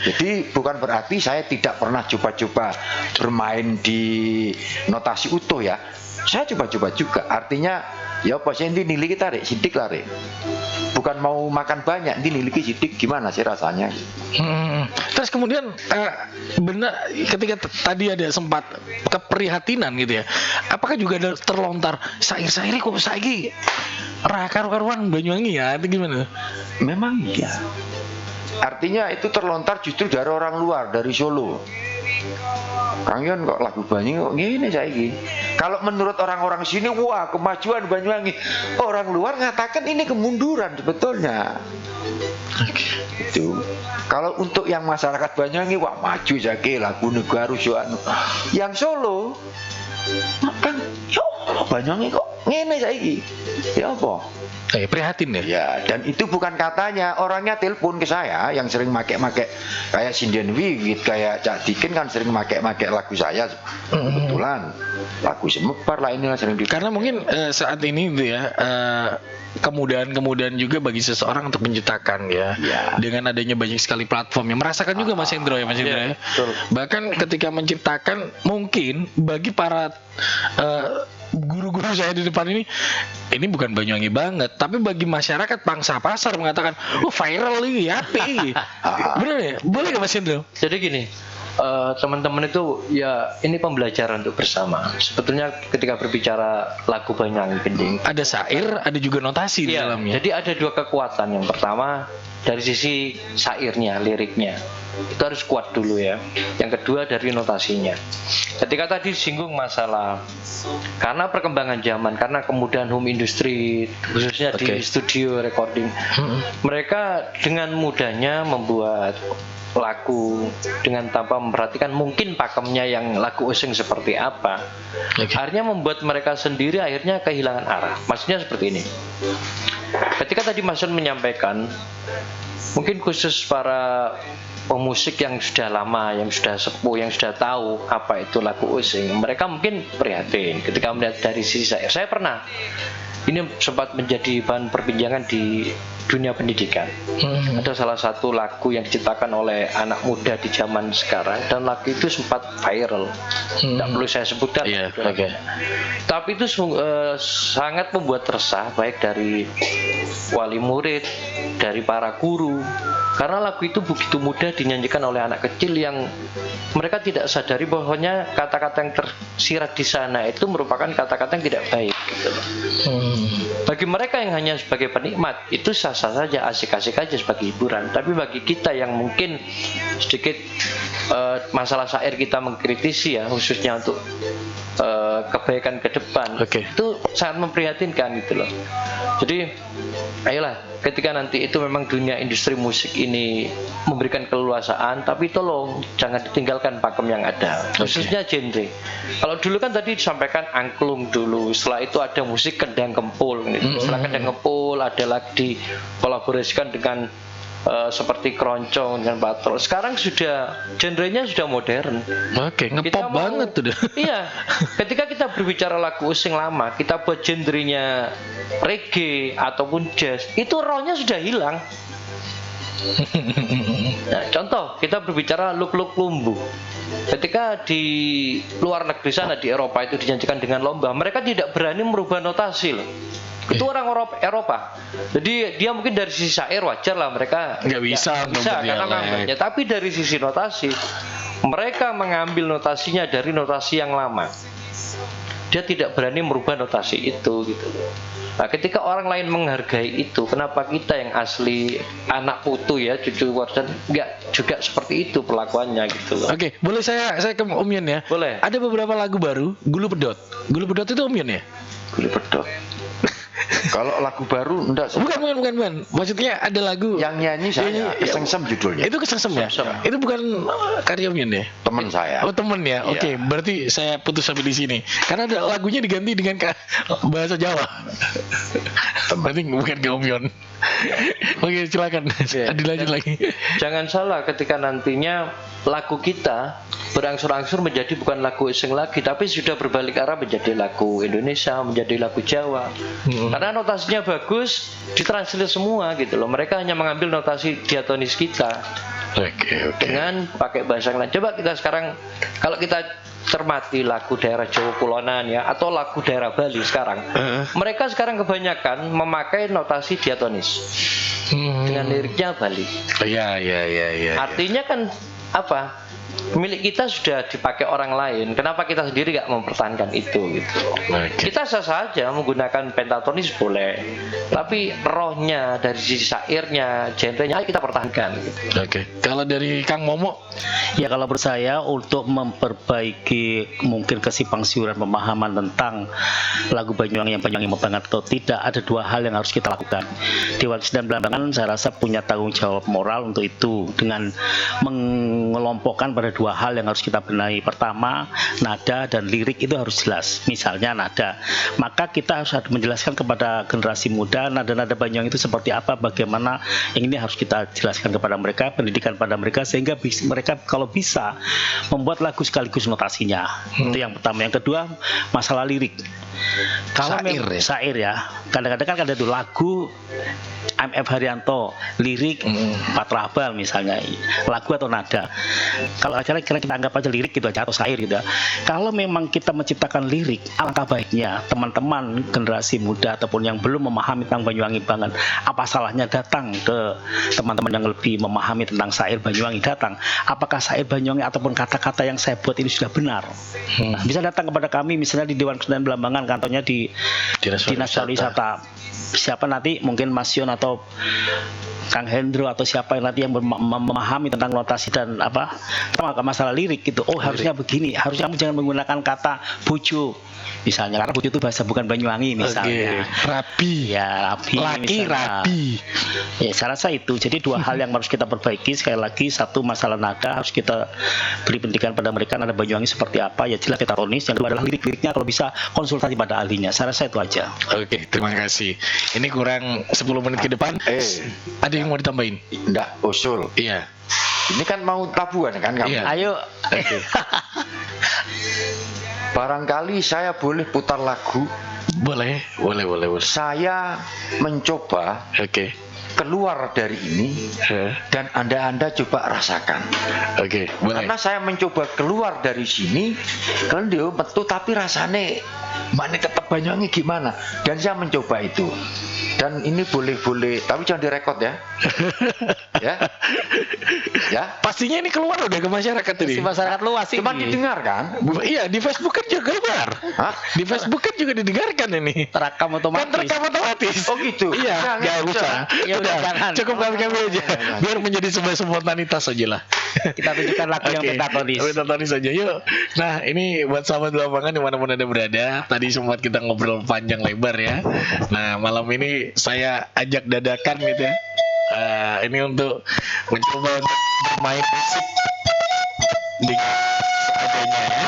Jadi bukan berarti saya tidak pernah coba-coba bermain di notasi utuh ya. Saya coba-coba juga. Artinya ya pas ini nilai kita sidik lah. Bukan mau mau makan banyak, ini niliki sidik gimana sih rasanya? Terus kemudian benar ketika tadi ada sempat keprihatinan gitu ya. Apakah juga ada terlontar sair-sairnya kok saiki ra karu-karuan Banyuwangi ya? Itu gimana? Memang iya. Artinya itu terlontar justru dari orang luar, dari Solo. Kang Yon kok lagu Banyuwangi kok gini saiki. Kalau menurut orang-orang sini, wah kemajuan Banyuwangi. Orang luar ngatakan ini kemunduran sebetulnya. Itu. Kalau untuk yang masyarakat Banyuwangi, wah maju saiki lagu Negaru Soano. Yang Solo, kan ya Allah Banyuwangi kok ngene saiki. Ya apa? Prihatin ya? Ya, dan itu bukan katanya, orangnya telepon ke saya yang sering make kayak Sinden Wiwit, kayak Cak Dikin kan sering make lagu saya kebetulan. Lagu Semepar lah ini sering di. Karena mungkin saat ini gitu ya, kemudahan juga bagi seseorang untuk menciptakan ya. Dengan adanya banyak sekali platform yang merasakan juga Mas Hendro ya, Mas Hendro ya. Bahkan ketika menciptakan, mungkin bagi para guru-guru saya di depan ini bukan Banyuwangi banget, tapi bagi masyarakat pangsa pasar mengatakan, viral ini ya, bener ya? Boleh nggak Mas Hendro? Jadi gini, teman-teman itu ya ini pembelajaran untuk bersama. Sebetulnya ketika berbicara lagu Banyuwangi Gending, ada syair, ada juga notasi di dalamnya. Jadi ada dua kekuatan. Yang pertama dari sisi syairnya, liriknya itu harus kuat dulu ya. Yang kedua dari notasinya. Ketika tadi singgung masalah karena perkembangan zaman, karena kemudahan home industry khususnya di studio recording, mereka dengan mudahnya membuat lagu dengan tanpa memperhatikan mungkin pakemnya yang lagu using seperti apa. Akhirnya membuat mereka sendiri akhirnya kehilangan arah. Maksudnya seperti ini. Ketika tadi Mas Yon menyampaikan, mungkin khusus para pemusik yang sudah lama, yang sudah sepuh, yang sudah tahu apa itu lagu using, mereka mungkin prihatin ketika melihat dari sisi syair. Saya pernah, ini sempat menjadi bahan perbincangan di dunia pendidikan. Ada salah satu lagu yang diciptakan oleh anak muda di zaman sekarang, dan lagu itu sempat viral. Tidak perlu saya sebutkan. Tapi itu sangat membuat resah, baik dari wali murid, dari para guru, karena lagu itu begitu mudah dinyanyikan oleh anak kecil yang mereka tidak sadari bahwanya kata-kata yang tersirat di sana itu merupakan kata-kata yang tidak baik gitu loh. Bagi mereka yang hanya sebagai penikmat itu sah-sah saja, asik-asik aja sebagai hiburan. Tapi bagi kita yang mungkin sedikit masalah syair kita mengkritisi ya, khususnya untuk kebaikan ke depan, itu sangat memprihatinkan gitu loh. Jadi ayolah, ketika nanti itu memang dunia industri musik ini memberikan keleluasaan, tapi tolong jangan ditinggalkan pakem yang ada, khususnya genre. Kalau dulu kan tadi disampaikan angklung dulu, setelah itu ada musik kendang kempul gitu. Setelah kendang kempul ada lagi dikolaborasikan dengan seperti keroncong dengan patrol. Sekarang sudah genrenya sudah modern. Ngepop banget tuh. Iya, ketika kita berbicara lagu using lama, kita buat genrenya reggae ataupun jazz, itu rohnya sudah hilang. Nah, contoh kita berbicara luk-luk lumbu. Ketika di luar negeri sana, di Eropa itu dinyanyikan dengan lomba, mereka tidak berani merubah notasi loh. Itu orang Eropa. Jadi dia mungkin dari sisi syair wajar lah, mereka nggak bisa karena namanya. Tapi dari sisi notasi, mereka mengambil notasinya dari notasi yang lama. Dia tidak berani merubah notasi itu gitu. Nah, ketika orang lain menghargai itu, kenapa kita yang asli anak putu ya, cucu warisan nggak juga seperti itu perlakuannya gitu loh. Boleh saya ke Om Yon ya? Boleh. Ada beberapa lagu baru, Gulu Pedot. Gulu Pedot itu Om Yon ya? Gulu Pedot. Kalau lagu baru enggak. Bukan. Maksudnya ada lagu yang nyanyi saya, Kesengsem judulnya. Itu Kesengsem ya? Itu bukan karya Om Yon ya? Teman saya. Oh, temen ya. Oke, berarti saya putus sampai di sini. Karena ada lagunya diganti dengan bahasa Jawa. Berarti bukan ke Om Yon. Oke, silakan. Dilanjut lagi. Jangan salah ketika nantinya lagu kita berangsur-angsur menjadi bukan lagu using lagi, tapi sudah berbalik arah menjadi lagu Indonesia, menjadi lagu Jawa. Karena notasinya bagus, ditranslate semua gitu loh. Mereka hanya mengambil notasi diatonis kita dengan pakai bahasa yang lain. Coba kita sekarang, kalau kita cermati lagu daerah Jawa Kulonan ya, atau lagu daerah Bali sekarang, mereka sekarang kebanyakan memakai notasi diatonis dengan liriknya Bali. Iya. Artinya kan apa? Milik kita sudah dipakai orang lain. Kenapa kita sendiri nggak mempertahankan itu gitu? Oke. Kita sah saja menggunakan pentatonis boleh, tapi rohnya dari sisi syairnya, genrenya kita pertahankan. Gitu. Oke. Kalau dari Kang Momo, Ya kalau menurut saya untuk memperbaiki mungkin kesimpang siuran pemahaman tentang lagu Banyuwangi yang Banyuwangi banget atau tidak, ada dua hal yang harus kita lakukan. Dewan Kesenian Belambangan saya rasa punya tanggung jawab moral untuk itu dengan mengelompokkan pada dua hal yang harus kita benahi. Pertama, nada dan lirik itu harus jelas. Misalnya nada, maka kita harus menjelaskan kepada generasi muda nada-nada Banyuwangi itu seperti apa, bagaimana yang ini harus kita jelaskan kepada mereka, pendidikan pada mereka sehingga mereka kalau bisa membuat lagu sekaligus notasinya. Itu yang pertama. Yang kedua, masalah lirik. Kalau syair ya, kadang-kadang kan ada tuh lagu MF Haryanto, lirik Pak Rabal misalnya, lagu atau nada. Kalau acara kita anggap aja lirik gitu aja atau syair gitu. Kalau memang kita menciptakan lirik, alangkah baiknya teman-teman generasi muda ataupun yang belum memahami tentang Banyuwangi banget, apa salahnya datang ke teman-teman yang lebih memahami tentang syair Banyuwangi, datang. Apakah syair Banyuwangi ataupun kata-kata yang saya buat ini sudah benar? Nah, bisa datang kepada kami misalnya di Dewan Kesenian Belambangan, kantornya di Dinas Pariwisata. Siapa nanti mungkin Mas Yon atau Kang Hendro atau siapa yang nanti yang memahami tentang notasi dan apa masalah lirik gitu. Oh harusnya begini, harusnya jangan menggunakan kata bojo misalnya, karena bojo itu bahasa bukan Banyuwangi misalnya. Rapi. Ya rapi. Laki misalnya. rapi. Ya saya rasa itu. Jadi dua hal yang harus kita perbaiki. Sekali lagi, satu masalah nada harus kita beri pendidikan pada mereka, nada Banyuwangi seperti apa ya jelas kita tonis. Yang kedua adalah lirik-liriknya kalau bisa konsultasi pada ahlinya. Saya rasa itu aja. Oke, terima kasih. Ini kurang 10 menit ke depan. Ada yang mau ditambahin? Enggak, usul. Iya. Ini kan mau tabuhan kan kamu? Iya. Ayo. Oke. Barangkali saya boleh putar lagu. Boleh. Saya mencoba Oke. keluar dari ini dan Anda coba rasakan. Oke, boleh. Karena saya mencoba keluar dari sini, kalian dia metu tapi rasanya mana tetap Banyuwangi gimana? Dan saya mencoba itu. Dan ini boleh, tapi jangan direkod ya. Ya. Pastinya ini keluar udah ke masyarakat ini. Masyarakat luas ini. Cuma didengar kan? Iya, di Facebook kan juga keluar. Hah? Di Facebook kan juga didengarkan ini. Terekam Kan otomatis. terekam otomatis. Oh gitu. Iya, nggak usah. Ya udah, jangan. Cukup kami aja. Biar menjadi sebuah spontanitas saja lah. Kita tunjukkan lagu yang pentatonis. Pentatonis saja yuk. Nah, ini buat sahabat Belambangan dimanapun Anda berada. Tadi sempat kita ngobrol panjang lebar ya. Nah, malam ini saya ajak dadakan gitu ya. Ini untuk mencoba untuk bermain musik di seadanya ya.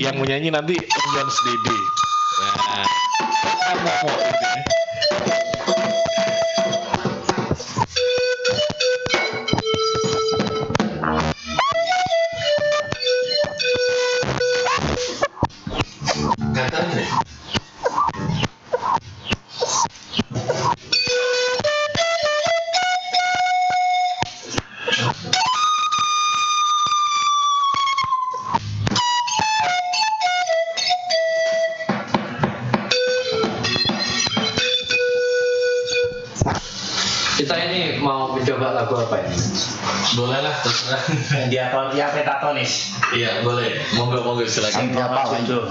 Yang menyanyi nanti Unggan Dede. Nah, Momo gitu ya. Kita ini mau mencoba lagu apa ini? Boleh lah, terserah. Dia pentatonis. Iya, boleh. Monggo silakan. Apa itu?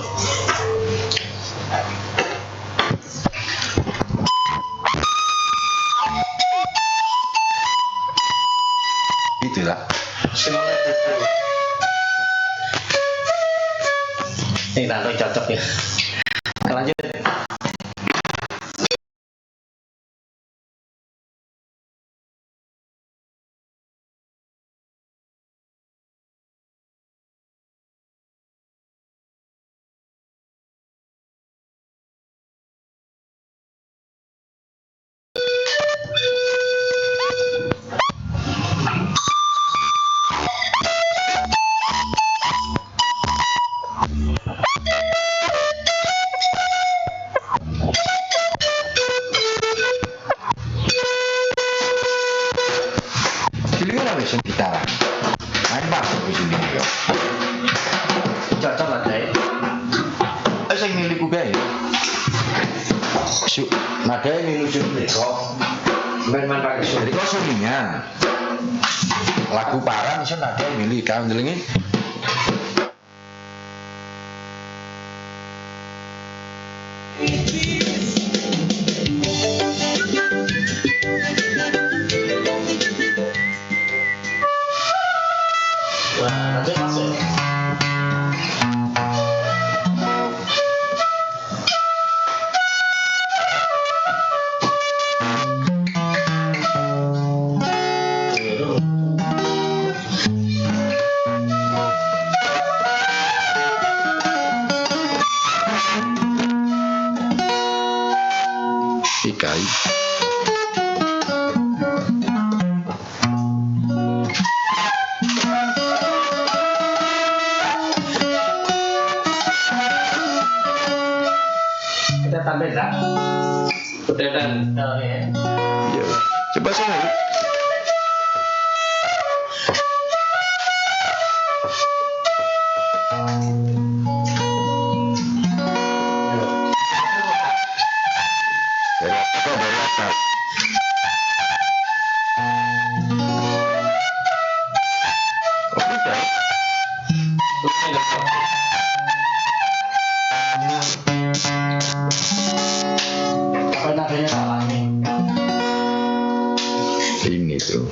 Itulah. Ini tato cocok ya. Lanjut. nada ini lucu kok. Bermain pakai Jadi kok sulingan. Lagu parang iso nada milih kan ndelenge. Wah, nanti masuk. Ikai. Kita tampil tak? Pedetan. Oh, ya. Ya. Coba sana. Dari atas. Oh, udah. Apa nadanya salah nih? Ini tuh.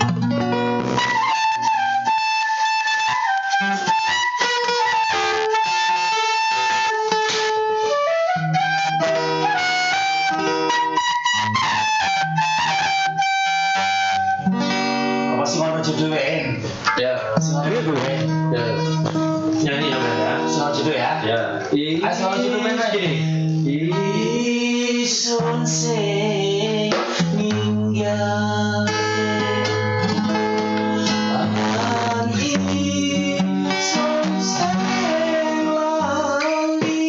Apa sih mau judulnya? Ya. Iya tuh. Ya. Nyanyi ya Ben ya. Soal judul ya? Ya. Ayo soal judul Ben aja. Isun sing ninggal Tangan isun sing lali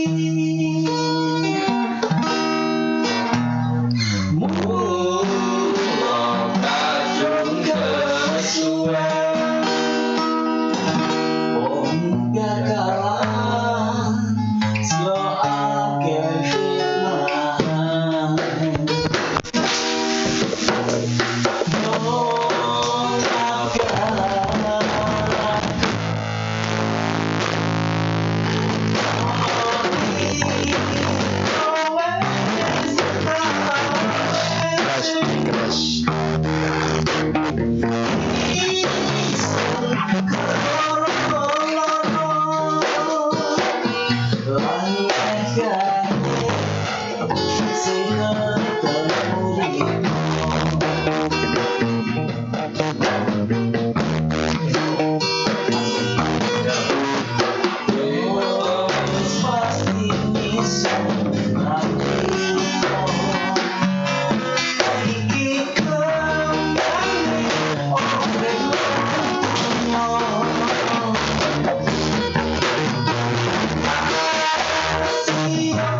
Mula kacung kesuwen Wong gakalan sio akeh fitnah Wong gakalan Keras, keras. Oh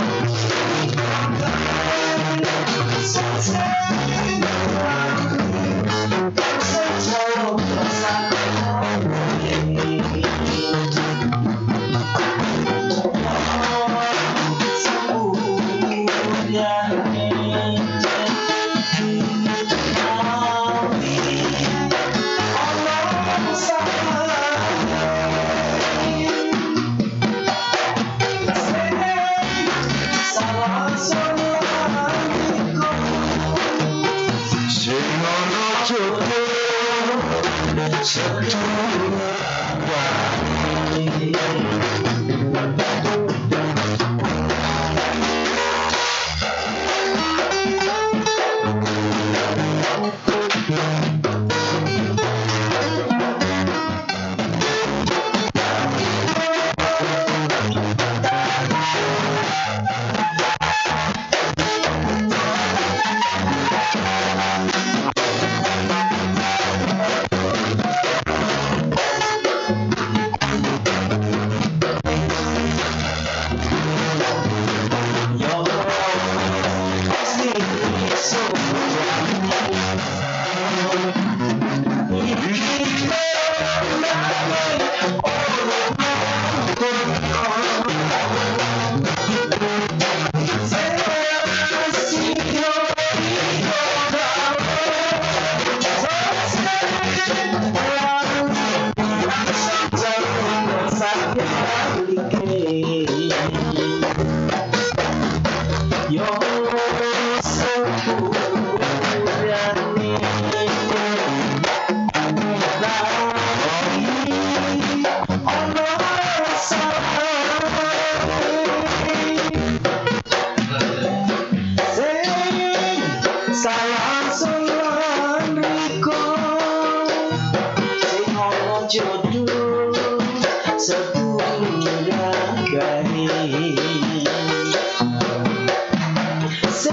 Sing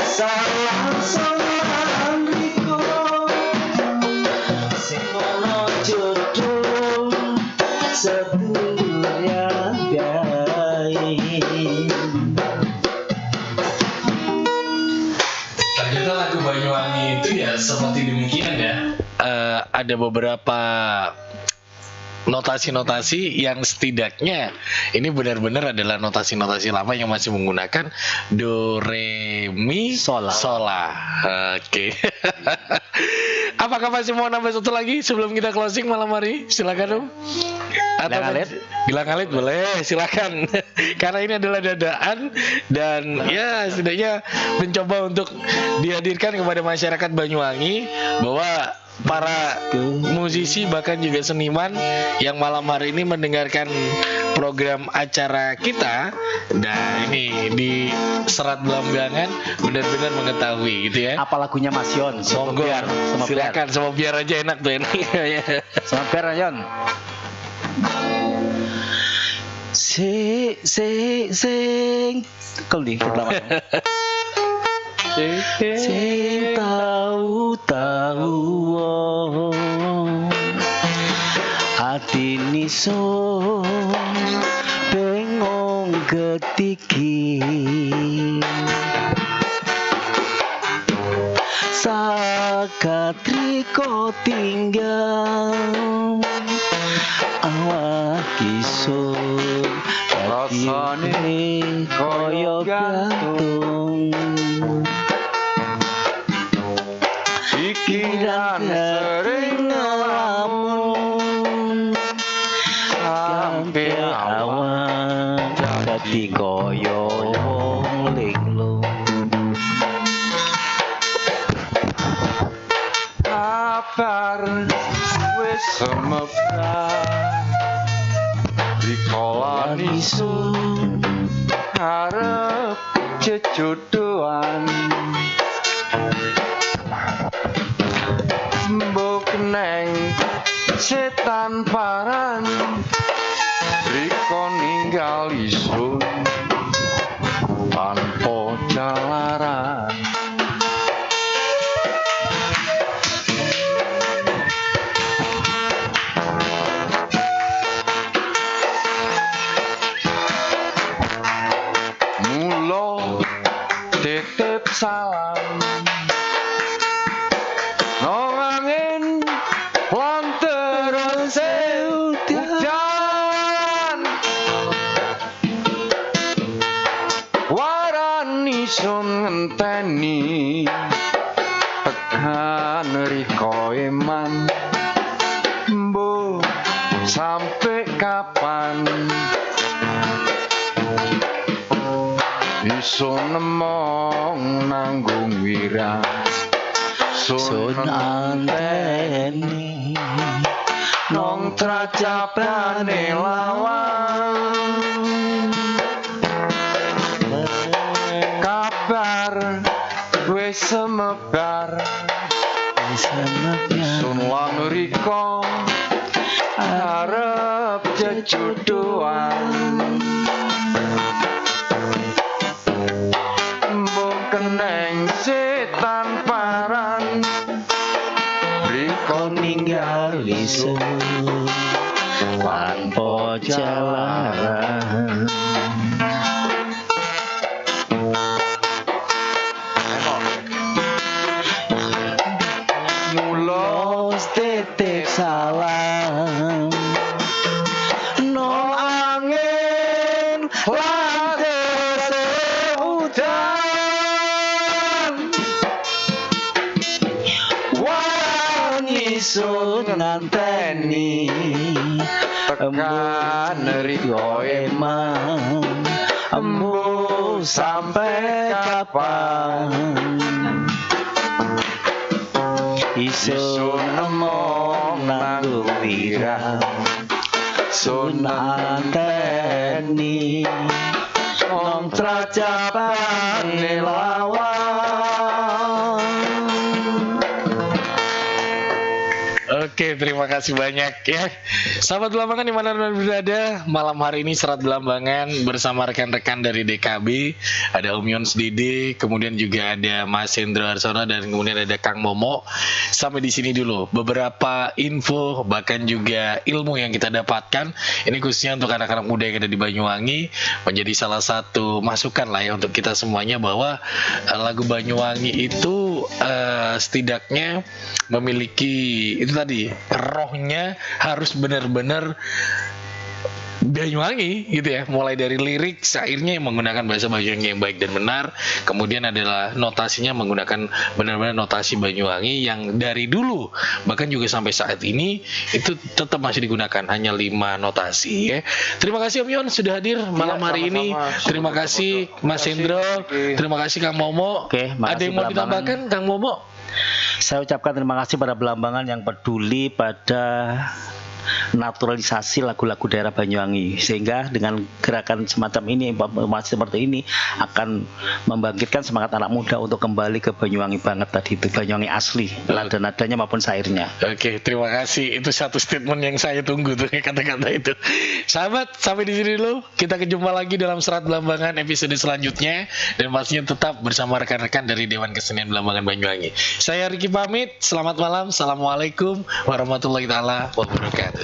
salam salam riko sing ono jodoh sedulur yang baik. Ternyata lagu Banyuwangi itu ya seperti demikian ya. Ada beberapa notasi-notasi yang setidaknya ini benar-benar adalah notasi-notasi lama yang masih menggunakan do, re, mi, Sola. Oke. Apakah masih mau nambah satu lagi sebelum kita closing malam hari? Silakan dong. Gilang Alit? Gilang Alit boleh, silakan. Karena ini adalah dadaan dan ya setidaknya mencoba untuk dihadirkan kepada masyarakat Banyuwangi bahwa para musisi bahkan juga seniman yang malam hari ini mendengarkan program acara kita, nah ini di Serat Belambangan benar-benar mengetahui gitu ya. Apa lagunya Mas Yon? Sama Monggo, biar, sama biar. silakan, sama biar aja enak tuh ini. Sama biar Yon. Sing kelih pertama. Sing tahu ati nisun bengong ketiki sakatriko tinggal awak isun rasane koyo gantung pikiran sering ngelamun sampe awan dadi koyo wong linglung Kabar wis semebar rikolan isun arep jejodohan mbok neng setan paran riko ninggal isun tanpa jalaran titip salam nang angin lan terus udan warani sun ngenteni tekan riko eman mbo sampai kapan isun nemong nanggung wirang sun anteni nong tracapane lawang kabar wis semebar sun lan riko arep jejodohan keneng setan paran riko ninggal isun tanpa jalaran mulos titip salam nong angin lantai udan isun nganteni tekan riko emang embu sampai kapan isun nemong nanggung wirang sun anteni nong tracapane lawang. Oke, terima terima kasih banyak ya. Sahabat Belambangan di mana Anda berada, malam hari ini Serat Belambangan bersama rekan-rekan dari DKB, ada Om Yons Dede, kemudian juga ada Mas Hendro Arsono dan kemudian ada Kang Momo. Sampai di sini dulu beberapa info bahkan juga ilmu yang kita dapatkan. Ini khususnya untuk anak-anak muda yang ada di Banyuwangi, menjadi salah satu masukan lah ya untuk kita semuanya bahwa lagu Banyuwangi itu setidaknya memiliki itu tadi, rohnya harus benar-benar Banyuwangi gitu ya, mulai dari lirik syairnya yang menggunakan bahasa Banyuwangi yang baik dan benar, kemudian adalah notasinya menggunakan benar-benar notasi Banyuwangi yang dari dulu bahkan juga sampai saat ini itu tetap masih digunakan, hanya 5 notasi ya. Terima kasih Om Yon sudah hadir malam hari ini. Terima kasih Mas Hendro, terima kasih Kang Momo. Oke, makasih ada yang mau ditambahkan Kang Momo? Saya ucapkan terima kasih pada Belambangan yang peduli pada naturalisasi lagu-lagu daerah Banyuwangi, sehingga dengan gerakan semacam ini, informasi seperti ini akan membangkitkan semangat anak muda untuk kembali ke Banyuwangi banget tadi itu, Banyuwangi asli, nada-nadanya maupun syairnya. Oke, terima kasih. Itu satu statement yang saya tunggu tuh, kata-kata itu. Sahabat, sampai di sini dulu. Kita kejumpa lagi dalam Serat Belambangan episode selanjutnya, dan pastinya tetap bersama rekan-rekan dari Dewan Kesenian Belambangan Banyuwangi. Saya Riki pamit. Selamat malam. Assalamualaikum warahmatullahi taala wabarakatuh.